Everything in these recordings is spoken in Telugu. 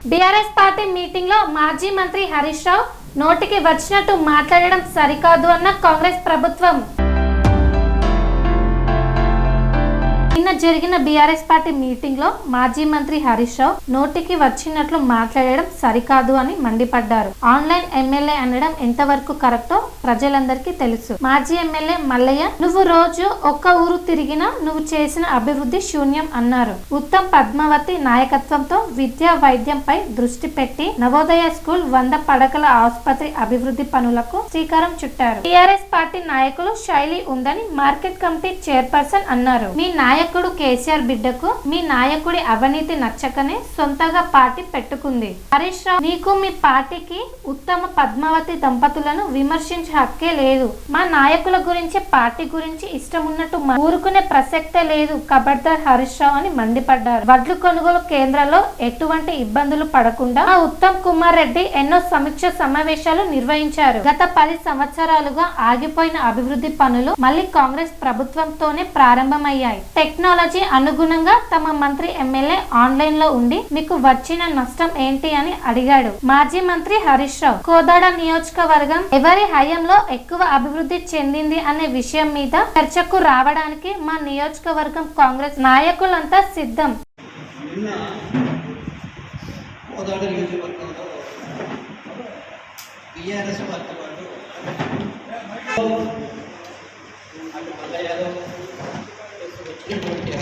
బీఆర్ఎస్ పార్టీ మీటింగ్ లో మాజీ మంత్రి హరీష్ రావు నోటికి వచ్చినట్టు మాట్లాడడం సరికాదు అన్న కాంగ్రెస్ ప్రభుత్వం. నిన్న జరిగిన బీఆర్ఎస్ పార్టీ మీటింగ్ లో మాజీ మంత్రి హరీష్ రావు నోటికి వచ్చినట్లు మాట్లాడడం సరికాదు అని మండిపడ్డారు. ఆన్లైన్ ఎమ్మెల్యే అనడం ఎంతవరకు కరెక్టో ప్రజలందరికీ తెలుసు. మాజీ ఎమ్మెల్యే మల్లయ్య నువ్వు రోజు ఒక్క ఊరు తిరిగినా నువ్వు చేసిన అభివృద్ధి శూన్యం అన్నారు. ఉత్తమ్ పద్మావతి నాయకత్వంతో విద్యా వైద్యంపై దృష్టి పెట్టి నవోదయ స్కూల్ 100 పడకల ఆసుపత్రి అభివృద్ధి పనులకు శ్రీకారం చుట్టారు. టీఆర్ఎస్ పార్టీ నాయకులు శైలి ఉందని మార్కెట్ కమిటీ చైర్పర్సన్ అన్నారు. మీ నాయకుడు కేసీఆర్ బిడ్డకు మీ నాయకుడి అవినీతి నచ్చకనే సొంతగా పార్టీ పెట్టుకుంది. హరీష్ రావు నీకు మీ పార్టీకి ఉత్తమ పద్మావతి దంపతులను విమర్శించే హక్కే లేదు. మా నాయకుల గురించి పార్టీ గురించి ఇష్టం ఉన్నట్టు ఊరుకునే ప్రసక్తే లేదు. ఖబర్దార్ హరీష్ రావు అని మండిపడ్డారు. వడ్లు కొనుగోలు కేంద్రాల్లో ఎటువంటి ఇబ్బందులు పడకుండా ఆ ఉత్తమ్ కుమార్ రెడ్డి ఎన్నో సమీక్ష సమావేశాలు నిర్వహించారు. గత 10 సంవత్సరాలుగా ఆగిపోయిన అభివృద్ధి పనులు మళ్లీ కాంగ్రెస్ ప్రభుత్వంతోనే ప్రారంభమయ్యాయి. టెక్నాలజీ అనుగుణంగా తమ మంత్రి ఎమ్మెల్యే ఆన్లైన్ లో ఉండి మీకు వచ్చిన నష్టం ఏంటి అని అడిగాడు మాజీ మంత్రి హరీష్ రావు. కోదాడ నియోజకవర్గం ఎవరి హయాంలో ఎక్కువ అభివృద్ధి చెందింది అనే విషయం మీద చర్చకు రావడానికి మా నియోజకవర్గం కాంగ్రెస్ నాయకులంతా సిద్ధం.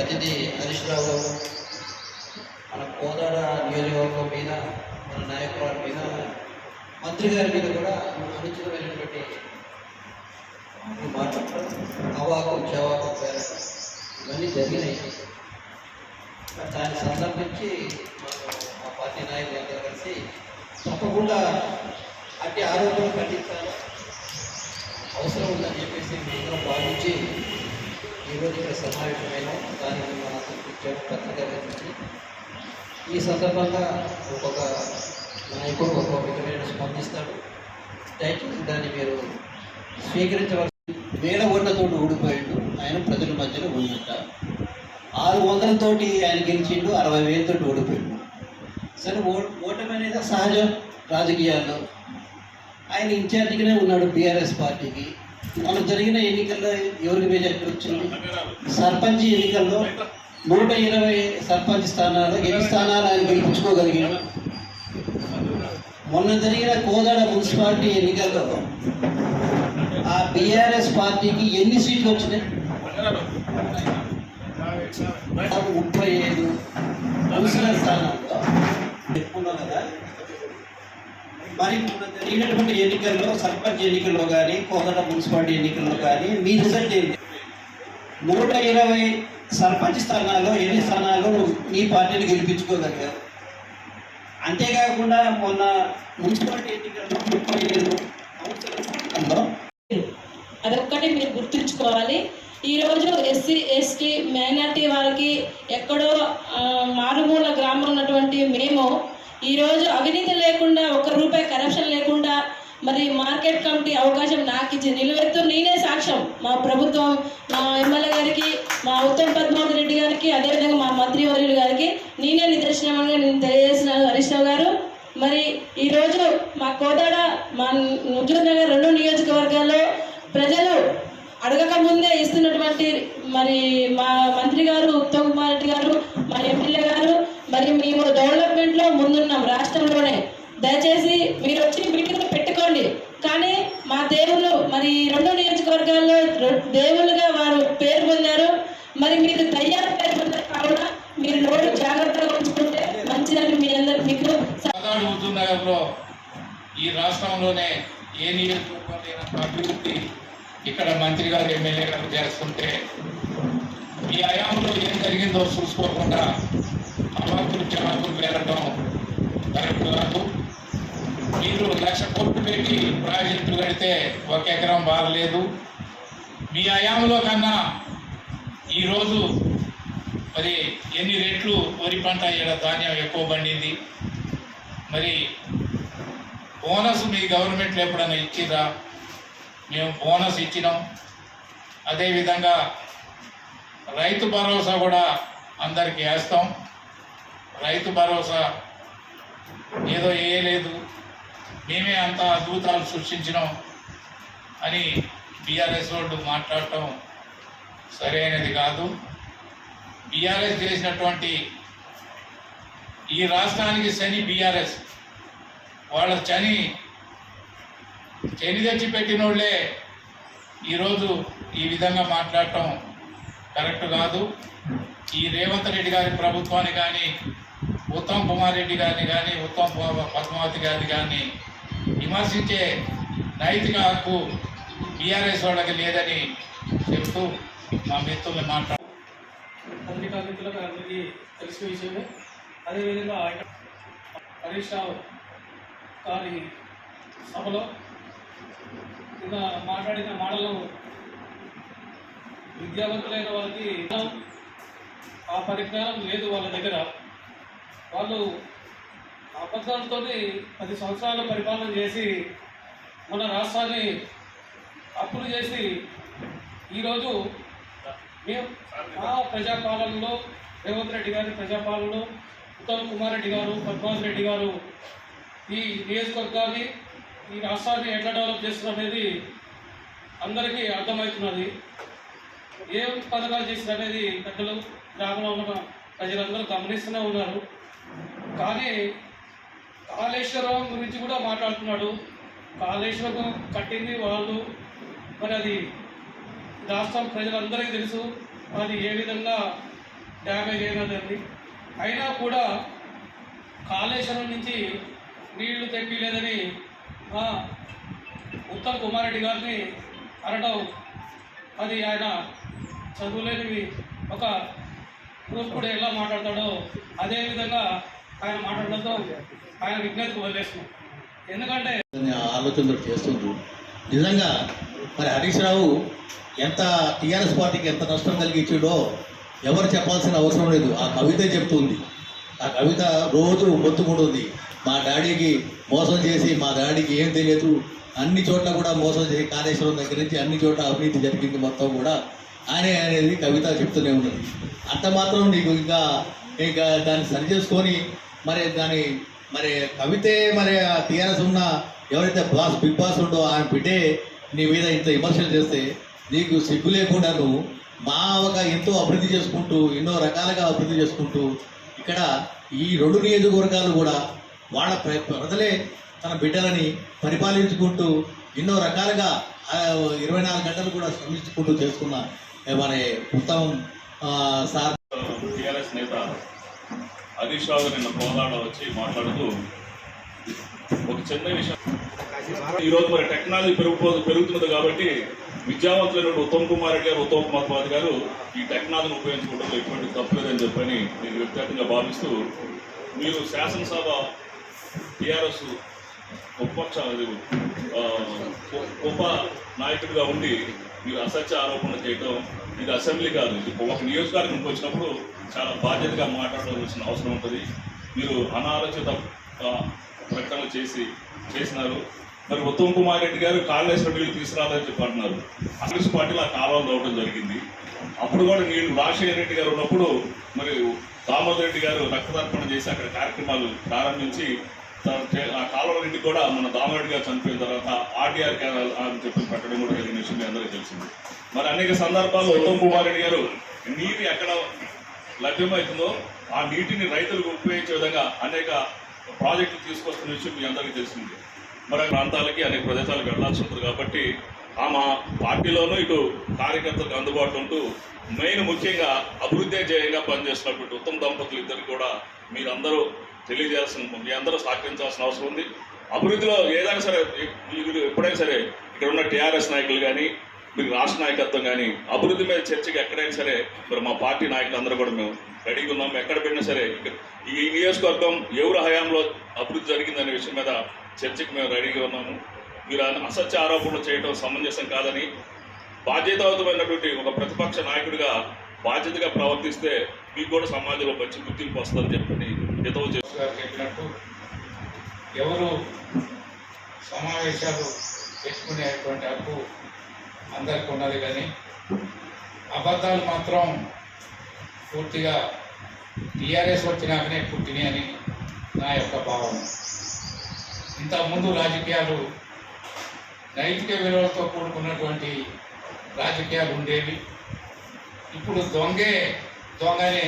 అతిథి హరీష్ రావు గారు మన కోదాడ నియోజకవర్గం మీద మన నాయకుల మీద మంత్రి గారి మీద కూడా అనుచితమైనటువంటి మాట్లాడటం అవాకు చవాకు ఇవన్నీ జరిగినాయి. దాన్ని సందర్భించి మా పార్టీ నాయకులందరూ కలిసి తప్పకుండా అట్టి ఆరోపణలు ఖండించాలి అవసరం ఉందని చెప్పేసి మేము భావించి ఈరోజు ఇక్కడ సమావేశమైన దానికి మన పత్రిక గురించి ఈ సందర్భంగా ఒక్కొక్క నాయకుడు ఒక్కొక్క విధమైన స్పందిస్తాడు. దయచేసి దాన్ని మీరు స్వీకరించవలసి. వేల ఓట్లతో ఊడిపోయాడు ఆయన, ప్రజల మధ్యలో ఉన్నట్ట 600తోటి ఆయన గెలిచిండు, 60,000 ఓడిపోయాడు. సరే ఓటమి అనేది సహజం రాజకీయాల్లో. ఆయన ఇన్ఛార్జిగానే ఉన్నాడు బీఆర్ఎస్ పార్టీకి. మొన్న జరిగిన ఎన్నికల్లో ఎవరికి మెజారిటీ వచ్చింది? సర్పంచ్ ఎన్నికల్లో 120 సర్పంచ్ స్థానాలు స్థానాలు ఆయన గెలిపించుకోగలిగాడు. మొన్న జరిగిన కోదాడ మున్సిపాలిటీ ఎన్నికల్లో ఆ బీఆర్ఎస్ పార్టీకి ఎన్ని సీట్లు వచ్చినాయి? 35 కౌన్సిలర్ స్థానాల్లో చెప్పుకున్నాం కదా. మరి జరిగినటువంటి ఎన్నికల్లో సర్పంచ్ ఎన్నికల్లో కానీ కోదాడ మున్సిపాలిటీ ఎన్నికల్లో కానీ మీ రిజల్ట్ ఏంటి? 120 సర్పంచ్ స్థానాల్లో ఎన్ని స్థానాల్లో మీ పార్టీని గెలిపించుకోగలిగారు? అంతేకాకుండా మొన్న మున్సిపాలిటీ ఎన్నికల్లో 35 కౌన్సిలర్ స్థానాల్లో అదొక్కటి మీరు గుర్తుంచుకోవాలి. ఈరోజు ఎస్సీ ఎస్టీ మైనార్టీ వారికి ఎక్కడో మారుమూల గ్రామం ఉన్నటువంటి మేము ఈరోజు అవినీతి లేకుండా ₹1 కరప్షన్ లేకుండా మరి మార్కెట్ కమిటీ అవకాశం నాకు ఇచ్చి నిలువెత్తు నేనే సాక్ష్యం. మా ప్రభుత్వం, మా ఎమ్మెల్యే గారికి, మా ఉత్తమ్ పద్మావతి రెడ్డి గారికి, అదేవిధంగా మా మంత్రివర్యులు గారికి నేనే నిదర్శనంగా నేను తెలియజేస్తున్నాను హరీష్ రావు గారు. మరి ఈరోజు మా కోదాడ, మా హుజూర్ నగర్ 2 నియోజకవర్గాల్లో ప్రజలు అడగక ముందే ఇస్తున్నటువంటి మరి మా మంత్రి గారు ఉత్తమ్ కుమార్ రెడ్డి గారు, మా ఎమ్మెల్యే గారు, మరి మేము డెవలప్మెంట్లో ముందున్నాం రాష్ట్రంలోనే. దయచేసి మీరు వచ్చి మీటింగ్ పెట్టుకోండి. కానీ మా దేవుళ్ళు మరి 2 నియోజకవర్గాల్లో దేవుళ్ళుగా వారు పేరు పొందారు. మరి మీరు దయ్యాల పేరు పొందారు కావున మీరు నోటు జాగ్రత్తగా ఉంచుకుంటే మంచిదని మీ అందరూ మీకు. హుజూర్ నగర్లో ఈ రాష్ట్రంలోనే ఏ నియోజకవర్గం అభివృద్ధి ఇక్కడ మంత్రి గారు, ఎమ్మెల్యే గారు చేస్తుంటే ఈ హయాంలో ఏం జరిగిందో చూసుకోకుండా అవాకులు చవాకులు వేరడం కరెక్ట్ కాదు. మీరు 1,00,000 కోట్లు పెట్టి ప్రాజెక్టు కడితే 1 ఎకరం బాగలేదు. మీ హయాంలో కన్నా ఈరోజు మరి ఎన్ని రెట్లు వరి పంట ఇక్కడ ధాన్యం ఎక్కువ పండింది. మరి బోనస్ మీ గవర్నమెంట్లో ఎప్పుడైనా ఇచ్చిరా? మేము బోనస్ ఇచ్చినాం. అదేవిధంగా రైతు భరోసా కూడా అందరికీ వేస్తాం. రైతు భరోసా ఏదో వేయలేదు, మేమే అంత అద్భుతాలు సృష్టించినాం అని బీఆర్ఎస్ వాళ్ళు మాట్లాడటం సరైనది కాదు. బీఆర్ఎస్ చేసినటువంటి ఈ రాష్ట్రానికి శని బీఆర్ఎస్, వాళ్ళ శని తెచ్చి పెట్టిన వాళ్ళే ఈరోజు ఈ విధంగా మాట్లాడటం కరెక్ట్ కాదు. ఈ రేవంత్ రెడ్డి గారి ప్రభుత్వాన్ని కానీ, ఉత్తమ్ కుమార్ రెడ్డి గారిని కానీ, ఉత్తమ్ పద్మావతి గారిని కానీ విమర్శించే నైతిక హక్కు బీఆర్ఎస్ వాళ్ళకి లేదని చెప్తూ మా మిత్రుల్ని పత్రికా మిత్రులకు అందరికీ తెలిసిన విషయమే. అదేవిధంగా హరీష్ రావు గారి సభలో నిన్న మాట్లాడిన మాటలు విద్యావంతులైన వాళ్ళకి ఆ పరిజ్ఞానం లేదు వాళ్ళ దగ్గర. వాళ్ళు అబద్ధాలతో 10 సంవత్సరాలు పరిపాలన చేసి మన రాష్ట్రాన్ని అప్పులు చేసి ఈరోజు మేము ఆ ప్రజాపాలనలో రేవంత్ రెడ్డి గారి ప్రజాపాలనలో ఉత్తమ్ కుమార్ రెడ్డి గారు, పద్మావతి రెడ్డి గారు ఈ నియోజకవర్గాన్ని, ఈ రాష్ట్రాన్ని ఎట్లా డెవలప్ చేస్తున్నారనేది అందరికీ అర్థమవుతున్నది. ఏం పథకాలు చేస్తారనేది పెద్దలు, గ్రామంలో ఉన్న ప్రజలందరూ గమనిస్తూనే ఉన్నారు. కానీ కాళేశ్వరం గురించి కూడా మాట్లాడుతున్నాడు. కాళేశ్వరం కట్టింది వాళ్ళు, మరి అది రాష్ట్రం ప్రజలందరికీ తెలుసు అది ఏ విధంగా డ్యామేజ్ అయినది. అయినా కూడా కాళేశ్వరం నుంచి నీళ్లు తెప్పిలేదని ఉత్తమ్ కుమార్ రెడ్డి గారిని అనడం, అది ఆయన చదువులేనివి ఒక మూర్ఖుడు ఎలా మాట్లాడతాడో అదేవిధంగా ఆయన మాట్లాడడంతో ఆయన విజ్ఞతకు వదిలేస్తున్నాం. ఎందుకంటే ఆలోచనలు చేస్తుండ్రు. నిజంగా మరి హరీష్ రావు ఎంత టీఆర్ఎస్ పార్టీకి ఎంత నష్టం కలిగించాడో ఎవరు చెప్పాల్సిన అవసరం లేదు. ఆ కవితే చెప్తుంది. ఆ కవిత రోజు మొత్తుకుంటుంది. మా డాడీకి మోసం చేసి, మా డాడీకి ఏం తెలియదు, అన్ని చోట్ల కూడా మోసం చేసి, కాళేశ్వరం దగ్గర నుంచి అన్ని చోట్ల అవినీతి జరిగింది మొత్తం కూడా ఆయనే అనేది కవిత చెప్తూనే ఉన్నది. అంత మాత్రం నీకు ఇంకా దాన్ని సరి చేసుకొని మరి కవితే మరి టీఆర్ఎస్ ఉన్న ఎవరైతే బిగ్ బాస్ ఉండో ఆయన బిడ్డే నీ మీద ఇంత విమర్శలు చేస్తే నీకు సిగ్గు లేకుండా నువ్వు ఎంతో అభివృద్ధి చేసుకుంటూ, ఎన్నో రకాలుగా అభివృద్ధి చేసుకుంటూ ఇక్కడ ఈ 2 నియోజకవర్గాలు కూడా వాళ్ళ ప్రజలే తన బిడ్డలని పరిపాలించుకుంటూ ఎన్నో రకాలుగా 24 గంటలు కూడా శ్రమించుకుంటూ చేసుకున్న మన ఉత్తమ్ సార్. టీఆర్ఎస్ నేత హరీష్ రావు నిన్న కోదాడ వచ్చి మాట్లాడుతూ ఒక చిన్న విషయం, ఈరోజు మరి టెక్నాలజీ పెరుగుతున్నది కాబట్టి విద్యావంతులైన ఉత్తమ్ కుమార్ రెడ్డి గారు, ఉత్తమ్ పద్మావతి గారు ఈ టెక్నాలజీని ఉపయోగించుకోవడంలో ఎటువంటి తప్పులేదని చెప్పని నేను వ్యక్తిగతంగా భావిస్తూ, మీరు శాసనసభ టీఆర్ఎస్ ఉప నాయకుడిగా ఉండి మీరు అసత్య ఆరోపణలు చేయడం ఇది అసెంబ్లీ కాదు. ఇది ఒక నియోజకవర్గానికి వచ్చినప్పుడు చాలా బాధ్యతగా మాట్లాడవలసిన అవసరం ఉంటుంది. మీరు అనాలోచిత ప్రకటనలు చేసినారు. మరి ఉత్తమ్ కుమార్ రెడ్డి గారు కాళేశ్వరం నీళ్లు తీసుకురాలని చెప్పి అంటున్నారు. కాంగ్రెస్ పార్టీలో ఆ కాలువలు తవ్వడం జరిగింది. అప్పుడు కూడా నీళ్లు రాజశేఖర రెడ్డి గారు ఉన్నప్పుడు మరి దామోదర్ రెడ్డి గారు రక్తతర్పణ చేసి అక్కడ కార్యక్రమాలు ప్రారంభించి ఆ కాలువలన్నింటి కూడా మన దామోదర్ గారు చనిపోయిన తర్వాత ఆర్డీఆర్ అని చెప్పి పెట్టడం కూడా జరిగిన విషయం మీ అందరికీ తెలిసింది. మరి అనేక సందర్భాల్లో ఉత్తమ్ కుమార్ రెడ్డి గారు నీరు ఎక్కడ లభ్యమవుతుందో ఆ నీటిని రైతులకు ఉపయోగించే విధంగా అనేక ప్రాజెక్టులు తీసుకొస్తున్న విషయం మీ అందరికీ తెలిసింది. మరి ప్రాంతాలకి అనేక ప్రదేశాలకు వెళ్లాల్సి ఉంటుంది కాబట్టి మా పార్టీలోనూ ఇటు కార్యకర్తలకు అందుబాటులో ఉంటూ ముఖ్యంగా అభివృద్ధి ధ్యేయంగా పనిచేస్తున్నటువంటి ఉత్తమ దంపతులు ఇద్దరు కూడా మీరందరూ తెలియజేయాల్సిన, మీ అందరూ సహకరించాల్సిన అవసరం ఉంది. అభివృద్ధిలో ఏదైనా సరే మీరు ఎప్పుడైనా సరే ఇక్కడ ఉన్న టీఆర్ఎస్ నాయకులు కానీ, మీరు రాష్ట్ర నాయకత్వం కానీ అభివృద్ధి మీద చర్చకి ఎక్కడైనా సరే మరి మా పార్టీ నాయకులు అందరూ కూడా మేము రెడీగా ఉన్నాము. ఎక్కడ పెట్టినా సరే ఈ నియోజకవర్గం ఎవరు హయాంలో అభివృద్ధి జరిగిందనే విషయం మీద చర్చకి మేము రెడీగా ఉన్నాము. మీరు అసత్య ఆరోపణలు చేయడం సమంజసం కాదని, బాధ్యతాయుతమైనటువంటి ఒక ప్రతిపక్ష నాయకుడిగా బాధ్యతగా ప్రవర్తిస్తే మీకు కూడా సమాజంలో మంచి గుర్తింపు వస్తుందని చెప్పి హితవు చెప్పినట్టు ఎవరు సమావేశాలు పెట్టుకునేటువంటి హక్కు అందరికి ఉన్నది, కానీ అబద్ధాలు మాత్రం పూర్తిగా టీఆర్ఎస్ వచ్చినాకనే పుట్టినాయి అని నా యొక్క భావం. ఇంతకుముందు రాజకీయాలు నైతిక విలువలతో కూడుకున్నటువంటి రాజకీయాలు ఉండేవి. ఇప్పుడు దొంగని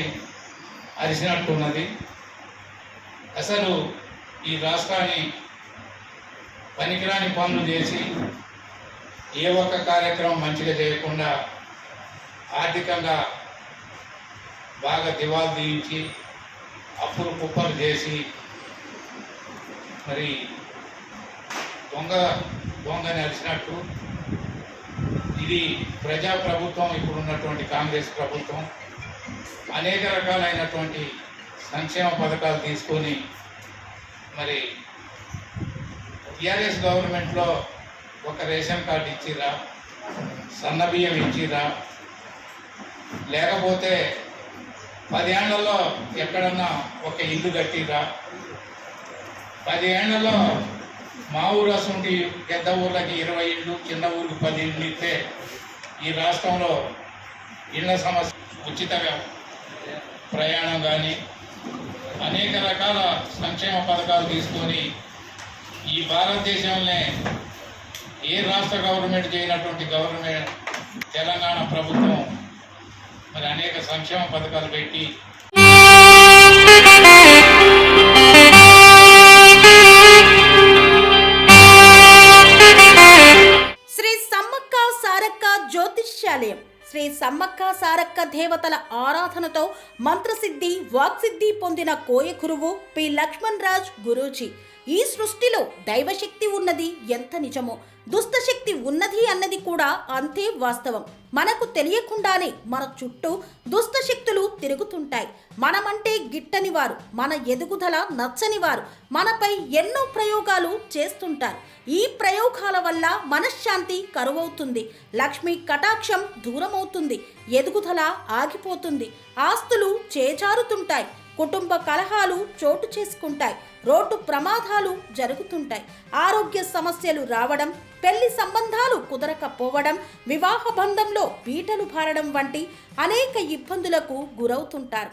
అరిసినట్టున్నది. అసలు ఈ రాష్ట్రాన్ని పనికిరాని పనులు చేసి ఏ ఒక్క కార్యక్రమం మంచిగా చేయకుండా ఆర్థికంగా బాగా దివాలు తీయించి అప్పులు కుప్పలు చేసి మరి దొంగని అరిచినట్టు ఇది ప్రజాప్రభుత్వం, ఇప్పుడు ఉన్నటువంటి కాంగ్రెస్ ప్రభుత్వం అనేక రకాలైనటువంటి సంక్షేమ పథకాలు తీసుకొని మరి టీఆర్ఎస్ గవర్నమెంట్లో ఒక రేషన్ కార్డు ఇచ్చిరా, సన్నబియ్యం ఇచ్చిరా, లేకపోతే 10 ఏళ్లలో ఎక్కడన్నా ఒక ఇల్లు కట్టిరా, 10 ఏళ్లలో మా ఊరు అసలు పెద్ద ఊర్లకి 20 ఇళ్ళు, చిన్న ఊరికి 10 ఇళ్ళు ఇస్తే ఈ రాష్ట్రంలో ఇళ్ల సమస్య, ఉచిత ప్రయాణం కానీ అనేక రకాల సంక్షేమ పథకాలు తీసుకొని ఈ భారతదేశంలోనే ఏ రాష్ట్ర గవర్నమెంట్ చేయనటువంటి గవర్నమెంట్ తెలంగాణ ప్రభుత్వం మరి అనేక సంక్షేమ పథకాలు పెట్టి శ్రీ సమ్మక్క సారక్క జ్యోతిష్యాలయం శ్రీ సమ్మక్క సారక్క దేవతల ఆరాధనతో మంత్రసిద్ధి వాక్సిద్ధి పొందిన కోయ గురువు పి లక్ష్మణ్ రాజ్ గురూజీ. ఈ సృష్టిలో దైవశక్తి ఉన్నది ఎంత నిజమో, దుష్టశక్తి ఉన్నది అన్నది కూడా అంతే వాస్తవం. మనకు తెలియకుండానే మన చుట్టూ దుష్టశక్తులు తిరుగుతుంటాయి. మనమంటే గిట్టని వారు, మన ఎదుగుదల నచ్చని వారు మనపై ఎన్నో ప్రయోగాలు చేస్తుంటారు. ఈ ప్రయోగాల వల్ల మనశ్శాంతి కరువవుతుంది, లక్ష్మీ కటాక్షం దూరమవుతుంది, ఎదుగుదల ఆగిపోతుంది, ఆస్తులు చేజారుతుంటాయి, కుటుంబ కలహాలు చోటు చేసుకుంటాయి, రోడ్డు ప్రమాదాలు జరుగుతుంటాయి, ఆరోగ్య సమస్యలు రావడం, పెళ్లి సంబంధాలు కుదరకపోవడం, వివాహ బంధంలో పీటలు భారడం వంటి అనేక ఇబ్బందులకు గురవుతుంటారు.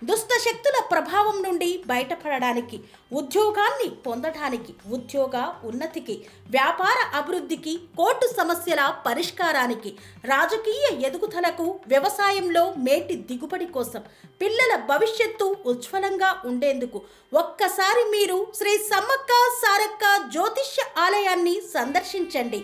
దుష్టశక్తుల ప్రభావం నుండి బయటపడడానికి, ఉద్యోగాన్ని పొందడానికి, ఉద్యోగ ఉన్నతికి, వ్యాపార అభివృద్ధికి, కోర్టు సమస్యల పరిష్కారానికి, రాజకీయ ఎదుగుదలకు, వ్యవసాయంలో మేటి దిగుబడి కోసం, పిల్లల భవిష్యత్తు ఉజ్వలంగా ఉండేందుకు ఒక్కసారి మీరు శ్రీ సమ్మక్క సారక్క జ్యోతిష్య ఆలయాన్ని సందర్శించండి.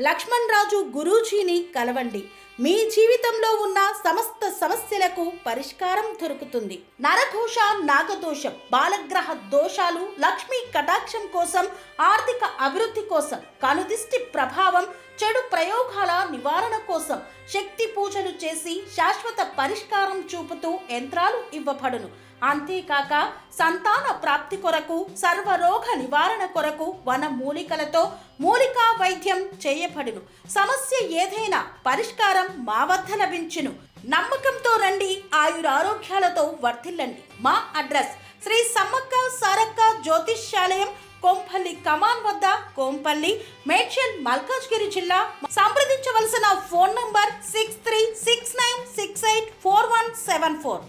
లక్ష్మణ్ రాజు గురూజీని కలవండి. మీ జీవితంలో ఉన్న సమస్త సమస్యలకు పరిష్కారం దొరుకుతుంది. నరదోష, నాగదోషం, బాలగ్రహ దోషాలు, లక్ష్మీ కటాక్షం కోసం, ఆర్థిక అభివృద్ధి కోసం, కనుదిష్టి ప్రభావం, చెడు ప్రయోగాల నివారణ కోసం శక్తి పూజలు చేసి శాశ్వత పరిష్కారం చూపుతూ యంత్రాలు ఇవ్వబడును. అంతేకాక సంతాన ప్రాప్తి కొరకు, సర్వరోగ నివారణ కొరకు వన మూలికలతో మూలికా వైద్యం చేయబడును. సమస్య ఏదైనా పరిష్కారం మా వద్ద లభించును. నమ్మకంతో రండి, ఆయురారోగ్యాలతో వర్ధిల్లండి. మా అడ్రస్ శ్రీ సమ్మక్క సారక్క జ్యోతిష్యాలయం, కొంపల్లి కమాన్ వద్ద, కొంపల్లి, మేడ్చల్, మల్కాజ్గిరి జిల్లా. సంప్రదించవలసిన ఫోన్ నంబర్ 6369684174.